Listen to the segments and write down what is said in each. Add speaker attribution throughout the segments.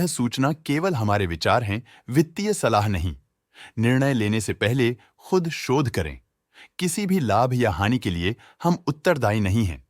Speaker 1: सूचना केवल हमारे विचार हैं, वित्तीय सलाह नहीं। निर्णय लेने से पहले खुद शोध करें। किसी भी लाभ या हानि के लिए हम उत्तरदायी नहीं हैं।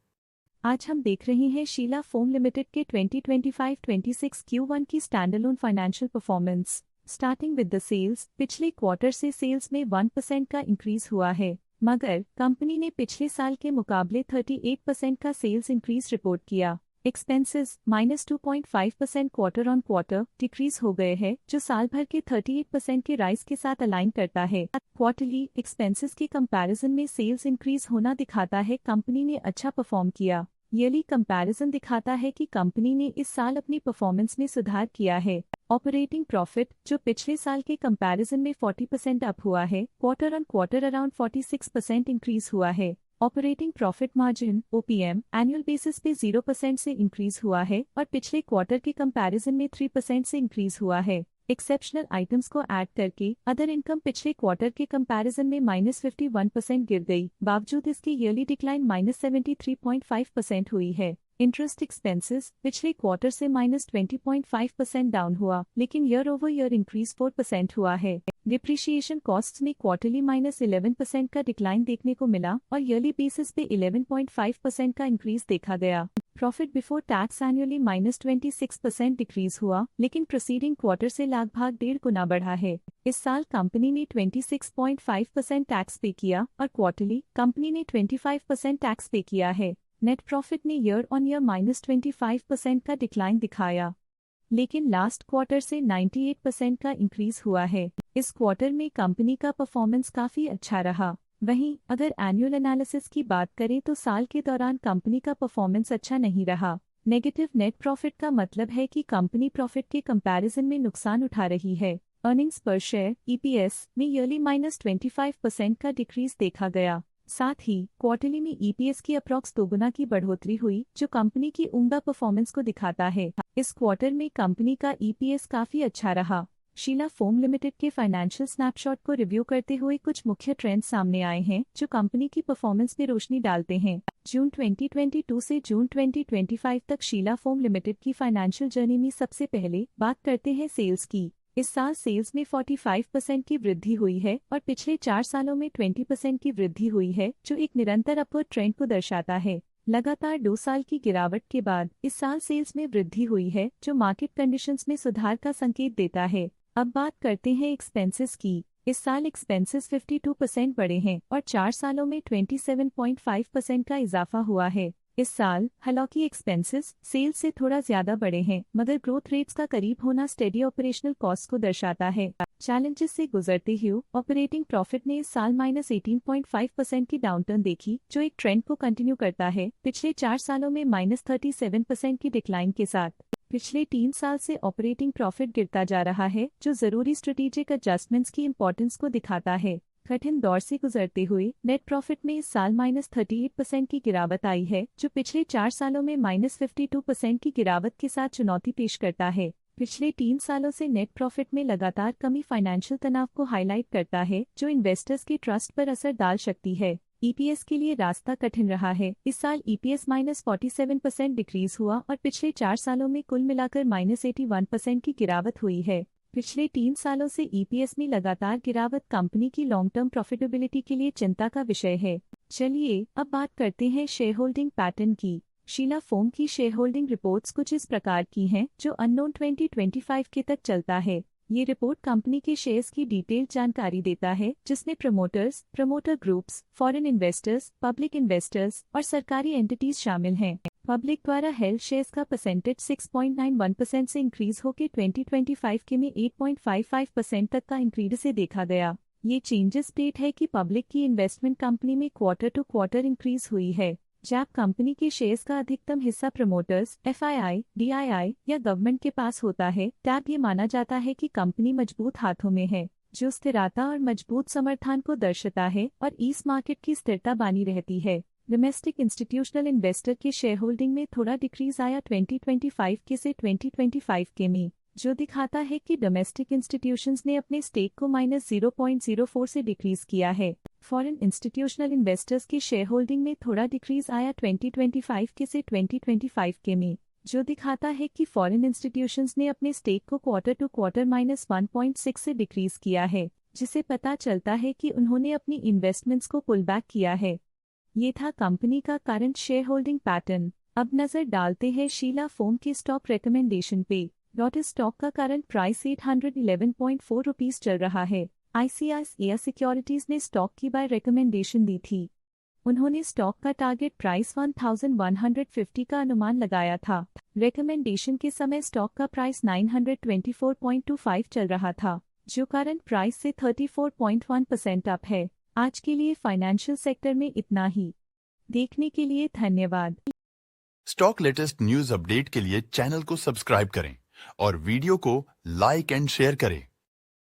Speaker 2: आज हम देख रहे हैं शीला फोम लिमिटेड के 2025-26 Q1 की standalone financial performance. Starting with the sales, पिछले क्वार्टर से सेल्स में 1% का इंक्रीज हुआ है, मगर कंपनी ने पिछले साल के मुकाबले 38% का सेल्स इंक्रीज रिपोर्ट किया। Expenses -2.5% quarter on quarter decrease हो गए हैं, जो साल भर के 38% के राइज के साथ अलाइन करता है। क्वार्टरली एक्सपेंसेस के कंपैरिजन में सेल्स इंक्रीज होना दिखाता है कंपनी ने अच्छा परफॉर्म किया। ईयरली कंपैरिजन दिखाता है कि कंपनी ने इस साल अपनी परफॉर्मेंस में सुधार किया है। ऑपरेटिंग प्रॉफिट, जो पिछले साल के कंपैरिजन में 40% अप हुआ है, quarter on quarter around 46% increase हुआ है। Operating profit margin OPM annual basis पे 0% से इंक्रीज हुआ है और पिछले क्वार्टर के कंपैरिजन में 3% से इंक्रीज हुआ है। एक्सेप्शनल आइटम्स को ऐड करके अदर इनकम पिछले क्वार्टर के कंपैरिजन में -51% गिर गई, बावजूद इसकी ईयरली डिक्लाइन -73.5% हुई है। इंटरेस्ट एक्सपेंसेस पिछले क्वार्टर से -20.5% डाउन हुआ, लेकिन ईयर ओवर ईयर इंक्रीज 4% हुआ है। डिप्रिशिएशन कॉस्ट्स में क्वार्टरली -11% का डिक्लाइन देखने को मिला और ईयरली बेसिस पे 11.5% का इंक्रीज देखा गया। Profit before tax annually -26% decrease हुआ, लेकिन प्रोसीडिंग क्वार्टर से लगभग 1.5 गुना बढ़ा है। इस साल कंपनी ने 26.5% टैक्स पे किया और क्वार्टरली कंपनी ने 25% टैक्स पे किया है। नेट प्रॉफिट ने ईयर ऑन ईयर -25% का डिक्लाइन दिखाया, लेकिन लास्ट क्वार्टर से 98% का इंक्रीज हुआ है। इस क्वार्टर में कंपनी का परफॉर्मेंस काफी अच्छा रहा। वहीं अगर एनुअल एनालिसिस की बात करें तो साल के दौरान कंपनी का परफॉर्मेंस अच्छा नहीं रहा। नेगेटिव नेट प्रॉफिट का मतलब है कि कंपनी प्रॉफिट के कंपैरिजन में नुकसान उठा रही है। अर्निंग्स पर शेयर EPS में ईयरली -25% का डिक्रीज देखा गया। साथ ही क्वार्टरली में EPS की अप्रॉक्स 2 गुना की बढ़ोतरी हुई, जो कंपनी की उम्दा परफॉर्मेंस को दिखाता है। इस क्वार्टर में कंपनी का EPS काफी अच्छा रहा। शीला फोम लिमिटेड के फाइनेंशियल स्नैपशॉट को रिव्यू करते हुए कुछ मुख्य ट्रेंड्स सामने आए हैं, जो कंपनी की परफॉर्मेंस पे रोशनी डालते हैं। जून 2022 से जून 2025 तक शीला फोम लिमिटेड की फाइनेंशियल जर्नी में सबसे पहले बात करते हैं सेल्स की। इस साल सेल्स में 45% की वृद्धि हुई है और पिछले 4 सालों में 20% की वृद्धि हुई है, जो एक निरंतर अपवर्ड ट्रेंड को दर्शाता है। लगातार 2 साल की गिरावट के बाद इस साल सेल्स में वृद्धि हुई है, जो मार्केट कंडीशंस में सुधार का संकेत देता है। अब बात करते हैं एक्सपेंसेस की। इस साल एक्सपेंसेस 52% बढ़े हैं और 4 सालों में 27.5% का इजाफा हुआ है। इस साल हालांकि एक्सपेंसेस सेल्स से थोड़ा ज्यादा बढ़े हैं, मगर ग्रोथ रेट्स का करीब होना स्टेडी ऑपरेशनल कॉस्ट को दर्शाता है। चैलेंजेस से गुजरते हुए ऑपरेटिंग प्रॉफिट ने इस साल -18.5% की डाउनटर्न देखी, जो एक ट्रेंड को कंटिन्यू करता है, पिछले 4 सालों में -37% की डिक्लाइन के साथ। पिछले 3 साल से ऑपरेटिंग प्रॉफिट गिरता जा रहा है, जो जरूरी स्ट्रेटेजिक एडजस्टमेंट्स की इंपॉर्टेंस को दिखाता है। कठिन दौर से गुजरते हुए नेट प्रॉफिट में इस साल -38% की गिरावट आई है, जो पिछले 4 सालों में -52% की गिरावट के साथ चुनौती पेश करता है। पिछले 3 सालों से नेट प्रॉफिट में लगातार कमी फाइनेंशियल तनाव को हाईलाइट करता है, जो इन्वेस्टर्स के ट्रस्ट पर असर डाल सकती है। EPS के लिए रास्ता कठिन रहा है। इस साल EPS -47% डिक्रीज हुआ और पिछले 4 सालों में कुल मिलाकर -81% की गिरावट हुई है। पिछले 3 सालों से EPS में लगातार गिरावट कंपनी की लॉन्ग टर्म प्रॉफिटेबिलिटी के लिए चिंता का विषय है। चलिए अब बात करते हैं शेयर होल्डिंग पैटर्न की। शीला फोम की शेयर होल्डिंग रिपोर्ट्स कुछ इस प्रकार की हैं, जो अननोन 2025 के तक चलता है। ये रिपोर्ट कंपनी के शेयर्स की डिटेल्ड जानकारी देता है, जिसमें promoters, promoter groups, foreign investors, public investors और सरकारी एंटिटीज शामिल हैं। पब्लिक द्वारा हेल्ड शेयर्स का परसेंटेज 6.91% से इंक्रीज होकर 2025 के में 8.55% तक का इंक्रीज से देखा गया। ये चेंजेस स्टेट है कि पब्लिक की इन्वेस्टमेंट कंपनी में क्वार्टर टू क्वार्टर इंक्रीज हुई है। जब कंपनी के शेयर्स का अधिकतम हिस्सा प्रमोटर्स, FII, DII या गवर्नमेंट के पास होता है, तब ये माना जाता है कि कंपनी मजबूत हाथों में है, जो स्थिरता और मजबूत समर्थन को दर्शाता है और इस मार्केट की स्थिरता बनी रहती है। डोमेस्टिक इंस्टीट्यूशनल इन्वेस्टर की शेयर होल्डिंग में थोड़ा डिक्रीज आया 2025 के से 2025 के में, जो दिखाता है कि डोमेस्टिक इंस्टीट्यूशंस ने अपने स्टेक को -0.04 से डिक्रीज किया है। फॉरेन इंस्टीट्यूशनल इन्वेस्टर्स की शेयर होल्डिंग में थोड़ा डिक्रीज आया 2025 के से 2025 के में, जो दिखाता है कि फॉरेन इंस्टीट्यूशंस ने अपने स्टेक को क्वार्टर टू क्वार्टर -1.6 से डिक्रीज किया है, जिसे पता चलता है कि उन्होंने अपनी इन्वेस्टमेंट्स को पुल बैक किया है। ये था कंपनी का करंट शेयर होल्डिंग पैटर्न। अब नजर डालते हैं शीला फोम के स्टॉक रिकमेंडेशन पे। लॉटस स्टॉक का करंट प्राइस 811.4 रुपीस चल रहा है। ICICI सिक्योरिटीज ने स्टॉक की बाय रिकमेंडेशन दी थी। उन्होंने स्टॉक का टारगेट प्राइस 1150 का अनुमान लगाया था। रिकमेंडेशन के समय स्टॉक का प्राइस 924.25 चल रहा था, जो करंट प्राइस से 34.1% अप है। आज के लिए फाइनेंशियल सेक्टर में इतना ही। देखने के लिए धन्यवाद।
Speaker 1: स्टॉक लेटेस्ट न्यूज अपडेट के लिए चैनल को सब्सक्राइब करें और वीडियो को लाइक एंड शेयर करें।